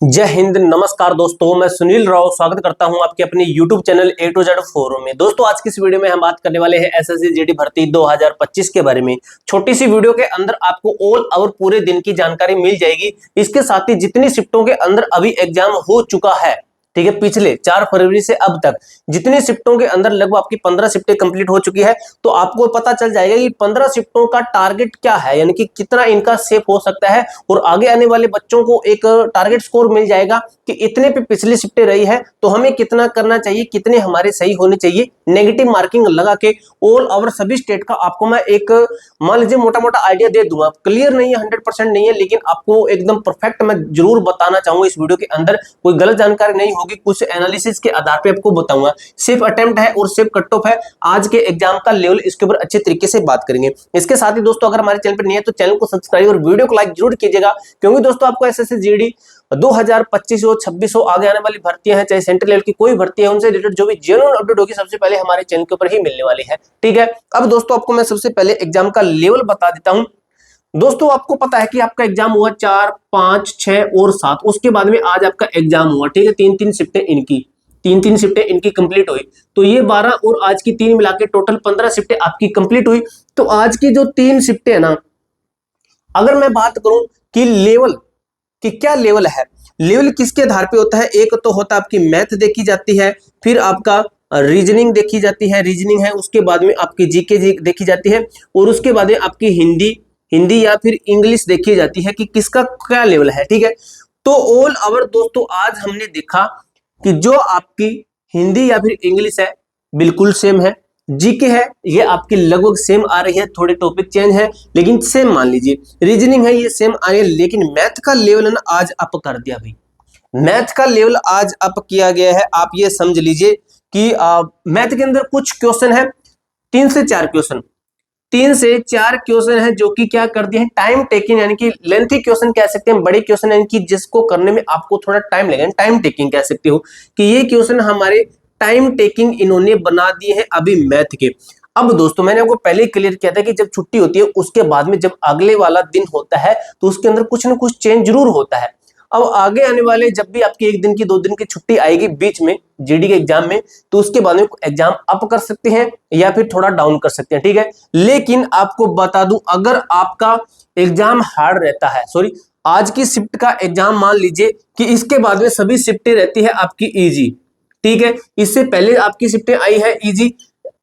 जय हिंद, नमस्कार दोस्तों। मैं सुनील राव स्वागत करता हूं आपके अपने YouTube channel A to Z forum में। दोस्तों आज की इस वीडियो में हम बात करने वाले हैं एसएससी जीडी भर्ती 2025 के बारे में। छोटी सी वीडियो के अंदर आपको ऑल ओवर पूरे दिन की जानकारी मिल जाएगी। इसके साथ ही जितनी शिफ्टों के अंदर अभी एग्जाम हो चुका है, ठीक है, पिछले 4 फरवरी से अब तक जितनी शिफ्टों के अंदर लगभग आपकी 15 शिफ्टें कंप्लीट हो चुकी है, तो आपको पता चल जाएगा कि 15 शिफ्टों का टारगेट क्या है, यानी कि कितना इनका सेफ हो सकता है और आगे आने वाले बच्चों को एक टारगेट स्कोर मिल जाएगा कि इतने पे पिछली शिफ्टें रही है तो हमें कितना करना चाहिए, कितने हमारे सही होने चाहिए। नेगेटिव मार्किंग लगा के ऑल ओवर सभी स्टेट का आपको मैं एक मान लीजिए मोटा मोटा आइडिया दे दूंगा। क्लियर नहीं है, 100% नहीं है, लेकिन आपको एकदम परफेक्ट मैं जरूर बताना चाहूंगा इस वीडियो के अंदर। कोई गलत जानकारी नहीं होगी, कुछ एनालिसिस के आधार पे आपको बताऊंगा। सेफ अटेम्प्ट है और सेफ कट ऑफ है, आज के एग्जाम का लेवल, इसके ऊपर अच्छे तरीके से बात करेंगे। इसके साथ ही दोस्तों अगर हमारे चैनल पर नहीं है तो चैनल को सब्सक्राइब और वीडियो को लाइक जरूर कीजिएगा, क्योंकि दोस्तों आपको एसएससी जीडी 2025 हो 26 हो आगे आने वाली भर्तियां हैं, चाहे सेंट्रल लेवल की कोई भर्ती है, उनसे रिलेटेड जो भी जेन्युइन अपडेट होगी सबसे पहले हमारे चैनल के ऊपर ही मिलने वाली है। ठीक है, अब दोस्तों आपको मैं सबसे पहले एग्जाम का लेवल बता देता हूं। दोस्तों आपको पता है कि आपका एग्जाम हुआ 4, 5, 6 और 7, उसके बाद में आज आपका एग्जाम हुआ। ठीक है, तीन तीन शिफ्टें इनकी कंप्लीट हुई, तो ये 12 और आज की 3 मिला के टोटल 15 शिफ्टें आपकी कंप्लीट हुई। तो आज की जो 3 शिफ्टें है ना, अगर मैं बात करूं कि लेवल कि क्या लेवल है, लेवल किसके आधार पे होता है, एक तो होता है आपकी मैथ देखी जाती है, फिर आपका रीजनिंग देखी जाती है, रीजनिंग है, उसके बाद में आपकी जीके देखी जाती है, और उसके बाद में आपकी हिंदी या फिर इंग्लिश देखी जाती है कि किसका क्या लेवल है। ठीक है, तो ऑल ओवर दोस्तों आज हमने देखा कि जो आपकी हिंदी या फिर इंग्लिश है बिल्कुल सेम है, जीके है ये आपकी लगभग सेम आ रही है, थोड़े टॉपिक चेंज है लेकिन सेम मान लीजिए, रीजनिंग है ये सेम आ रही है, लेकिन मैथ का लेवल ना आज अप कर दिया भाई। मैथ का लेवल आज अप किया गया है। आप ये समझ लीजिए कि मैथ के अंदर कुछ क्वेश्चन है, 3 से 4 क्वेश्चन, 3 से 4 क्वेश्चन है जो कि क्या कर दिए हैं, टाइम टेकिंग, यानी कि लेंथी क्वेश्चन कह सकते हैं, बड़े क्वेश्चन यानी कि जिसको करने में आपको थोड़ा टाइम लगेगा, टाइम टेकिंग कह सकते हो कि ये क्वेश्चन हमारे टाइम टेकिंग इन्होंने बना दिए हैं अभी मैथ के। अब दोस्तों मैंने आपको पहले ही क्लियर किया था कि जब छुट्टी होती है उसके बाद में जब अगले वाला दिन होता है तो उसके अंदर कुछ ना कुछ चेंज जरूर होता है। अब आगे आने वाले जब भी आपकी 1 दिन की 2 दिन की छुट्टी आएगी बीच में जीडी के एग्जाम में, तो उसके बाद में एग्जाम अप कर सकते हैं या फिर थोड़ा डाउन कर सकते हैं। ठीक है, लेकिन आपको बता दूं अगर आपका एग्जाम हार्ड रहता है, सॉरी आज की शिफ्ट का एग्जाम मान लीजिए कि इसके बाद में सभी शिफ्टें रहती है आपकी इजी। ठीक है, इससे पहले आपकी शिफ्टें आई है इजी।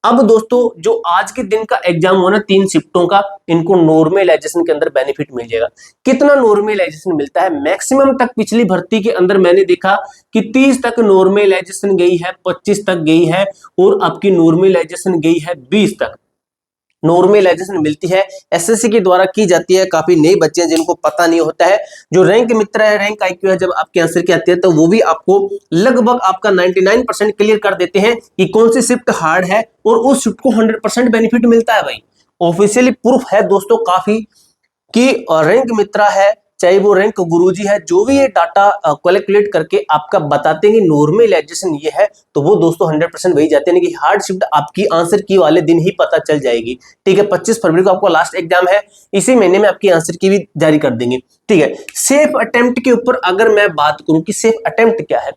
अब दोस्तों जो आज के दिन का एग्जाम हुआ ना 3 शिफ्टों का, इनको नॉर्मलाइजेशन के अंदर बेनिफिट मिल जाएगा। कितना नॉर्मलाइजेशन मिलता है, मैक्सिमम तक पिछली भर्ती के अंदर मैंने देखा कि 30 तक नॉर्मलाइजेशन गई है, 25 तक गई है, और आपकी नॉर्मलाइजेशन गई है 20 तक नॉर्मलाइजेशन मिलती है। एसएससी के द्वारा की जाती है। काफी नए बच्चे हैं जिनको पता नहीं होता है, जो रैंक मित्र है, रैंक आईक्यू है, जब आपके आंसर की आती है तो वो भी आपको लगभग आपका 99% क्लियर कर देते हैं कि कौन सी शिफ्ट हार्ड है, और उस शिफ्ट को 100% बेनिफिट मिलता है भाई। ऑफिशियली प्रूफ है दोस्तों काफी कि रैंक मित्रा है, चाहे वो रैंक गुरुजी है, जो भी ये डाटा कैलकुलेट करके आपका बताते हैं कि नॉर्मलाइजेशन ये है, तो वो दोस्तों 100% वही जाते हैं कि हार्ड शिफ्ट आपकी आंसर की वाले दिन ही पता चल जाएगी। ठीक है, 25 फरवरी को आपको लास्ट एग्जाम है, इसी महीने में आपकी आंसर की भी जारी कर देंगे। ठीक है, सेफ अटेम्प्ट के ऊपर अगर मैं बात करूं कि सेफ अटेम्प्ट क्या है,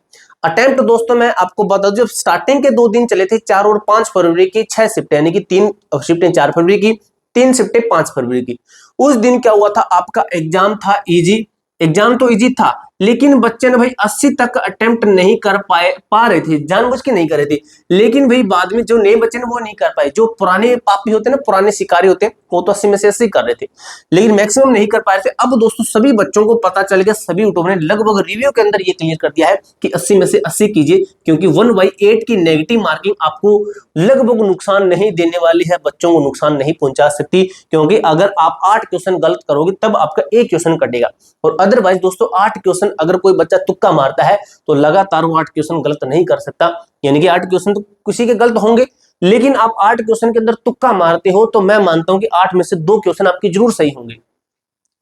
अटेम्प्ट दोस्तों मैं आपको बता दूं, जब स्टार्टिंग के 2 दिन चले थे 4 और 5 फरवरी की 6 शिफ्ट, यानी कि 3 शिफ्टें 4 फरवरी की, 3 शिफ्टें 5 फरवरी की। उस दिन क्या हुआ था, आपका एग्जाम था इजी, एग्जाम तो इजी था, लेकिन बच्चे ने भाई 80 तक अटेम्प्ट नहीं कर पा रहे थे, जानबूझ के नहीं कर रहे थे। लेकिन भाई बाद में जो नए बच्चे ने वो नहीं कर पाए, जो पुराने पापी होते हैं ना, पुराने शिकारी होते हैं, वो तो 80 में से 80 कर रहे थे, लेकिन मैक्सिमम नहीं कर पाए थे। अब दोस्तों सभी बच्चों को पता चल गया, सभी यूट्यूबर ने लगभग रिव्यू के अंदर ये क्लियर कर दिया है कि 80 में से 80 कीजिए, क्योंकि 1/8 की नेगेटिव मार्किंग आपको लगभग नुकसान नहीं देने वाली है, बच्चों को नुकसान नहीं पहुंचा सकती, क्योंकि अगर आप 8 क्वेश्चन गलत करोगे तब आपका 1 क्वेश्चन कटेगा, और अदरवाइज दोस्तों 8 क्वेश्चन अगर कोई बच्चा तुक्का मारता है तो लगातार वो 8 क्वेश्चन गलत नहीं कर सकता। यानी कि 8 क्वेश्चन तो किसी के गलत होंगे, लेकिन आप 8 क्वेश्चन के अंदर तुक्का मारते हो तो मैं मानता हूं कि 8 में से 2 क्वेश्चन आपके जरूर सही होंगे।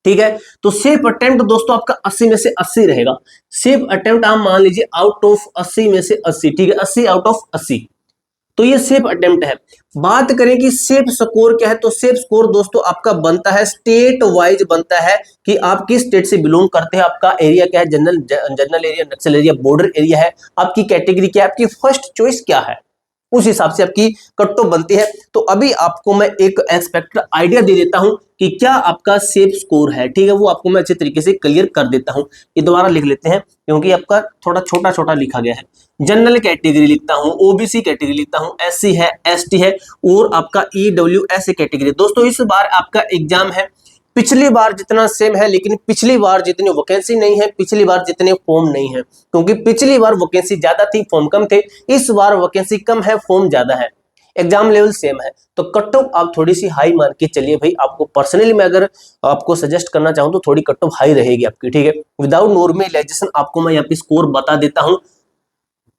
ठीक है, तो सेफ अटेम्प्ट दोस्तों आपका 80 में से 80 रहेगा। सेफ अटेम्प्ट आप मान लीजिए आउट ऑफ 80 में से 80, ठीक है, 80 आउट ऑफ 80। तो ये सेफ अटेम्प्ट है। बात करें कि सेफ स्कोर क्या है, तो सेफ स्कोर दोस्तों आपका बनता है स्टेट वाइज बनता है कि आप किस स्टेट से बिलोंग करते हैं, आपका एरिया क्या है, जनरल एरिया, नक्सल एरिया, बॉर्डर एरिया है, आपकी कैटेगरी क्या है, आपकी फर्स्ट चॉइस क्या है, उस हिसाब से आपकी कट ऑफ बनती है। तो अभी आपको मैं एक एक्सपेक्टेड आइडिया दे देता हूं कि क्या आपका सेफ स्कोर है, ठीक है, वो आपको मैं अच्छे तरीके से क्लियर कर देता हूं। ये दोबारा लिख लेते हैं क्योंकि आपका थोड़ा छोटा छोटा लिखा गया है। जनरल कैटेगरी लिखता हूं, ओबीसी कैटेगरी लिखता हूं, एससी है, एसटी है और आपका ईडब्ल्यूएस कैटेगरी। दोस्तों इस बार आपका एग्जाम है पिछली बार जितना सेम है, लेकिन पिछली बार जितनी वैकेंसी नहीं है, पिछली बार जितने फॉर्म नहीं है, क्योंकि पिछली बार वैकेंसी ज्यादा थी, फॉर्म कम थे। इस बार वैकेंसी कम है, फॉर्म ज्यादा है, एग्जाम लेवल सेम है, तो कट ऑफ आप थोड़ी सी हाई मान के चलिए भाई। आपको पर्सनली मैं अगर आपको सजेस्ट करना चाहूं तो थोड़ी कट ऑफ हाई रहेगी आपकी, ठीक है। विदाउट नॉर्मलाइजेशन आपको मैं यहाँ पे स्कोर बता देता हूं।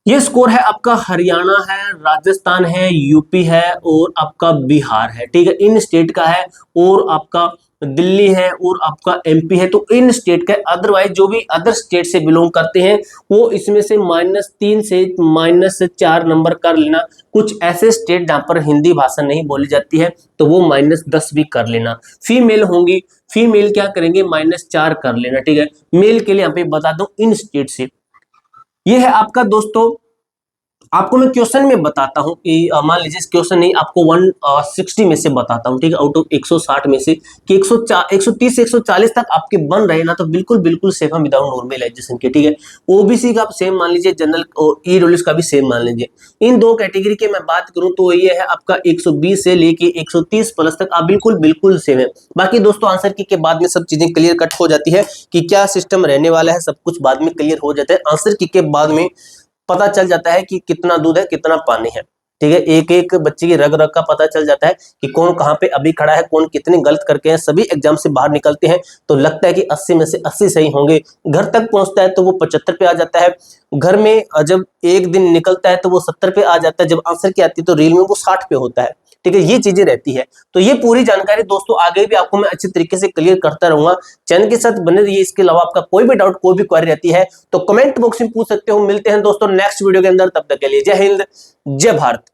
ये स्कोर है आपका हरियाणा है, राजस्थान है, यूपी है और आपका बिहार है, ठीक है, इन स्टेट का है, और आपका दिल्ली है और आपका एमपी है। तो इन स्टेट का, अदरवाइज जो भी अदर स्टेट से बिलोंग करते हैं वो इसमें से -3 से -4 नंबर कर लेना। कुछ ऐसे स्टेट जहां पर हिंदी भाषा नहीं बोली जाती है तो वो -10 भी कर लेना। फीमेल होंगी, फीमेल क्या करेंगे, -4 कर लेना, ठीक है। मेल के लिए यहाँ पे बता दूं इन स्टेट से। ये है आपका दोस्तों, आपको मैं क्वेश्चन में बताता हूं कि मान लीजिए क्वेश्चन नहीं, आपको 160 में से बताता हूं, ठीक है, आउट ऑफ 160 में से कि 130 से 140 तक आपके बन रहे ना, तो बिल्कुल बिल्कुल सेफ है विदाउट नॉर्मलाइजेशन के, ठीक है। ओबीसी का आप सेम मान लीजिए, जनरल और ईडब्ल्यूएस का भी सेम मान लीजिए। इन दो कैटेगरी की मैं बात करूं तो ये है आपका 120 से लेके 130 प्लस तक आप बिल्कुल बिल्कुल सेम है। बाकी दोस्तों आंसर की के बाद में सब चीजें क्लियर कट हो जाती है कि क्या सिस्टम रहने वाला है, सब कुछ बाद में क्लियर हो जाता है। आंसर की के बाद में पता चल जाता है कि कितना दूध है कितना पानी है, ठीक है। एक एक बच्चे की रग रग का पता चल जाता है कि कौन कहाँ पे अभी खड़ा है, कौन कितने गलत करके हैं। सभी एग्जाम से बाहर निकलते हैं तो लगता है कि 80 में से 80 सही होंगे, घर तक पहुंचता है तो वो 75 पे आ जाता है, घर में जब एक दिन निकलता है तो वो 70 पे आ जाता है, जब आंसर की आती है तो रील में वो 60 पे होता है, ठीक है। ये चीजें रहती है। तो ये पूरी जानकारी दोस्तों आगे भी आपको मैं अच्छे तरीके से क्लियर करता रहूंगा, चैनल के साथ बने रहिए। इसके अलावा आपका कोई भी डाउट, कोई भी क्वेरी रहती है तो कमेंट बॉक्स में पूछ सकते हो। मिलते हैं दोस्तों नेक्स्ट वीडियो के अंदर, तब तक के लिए जय हिंद, जय भारत।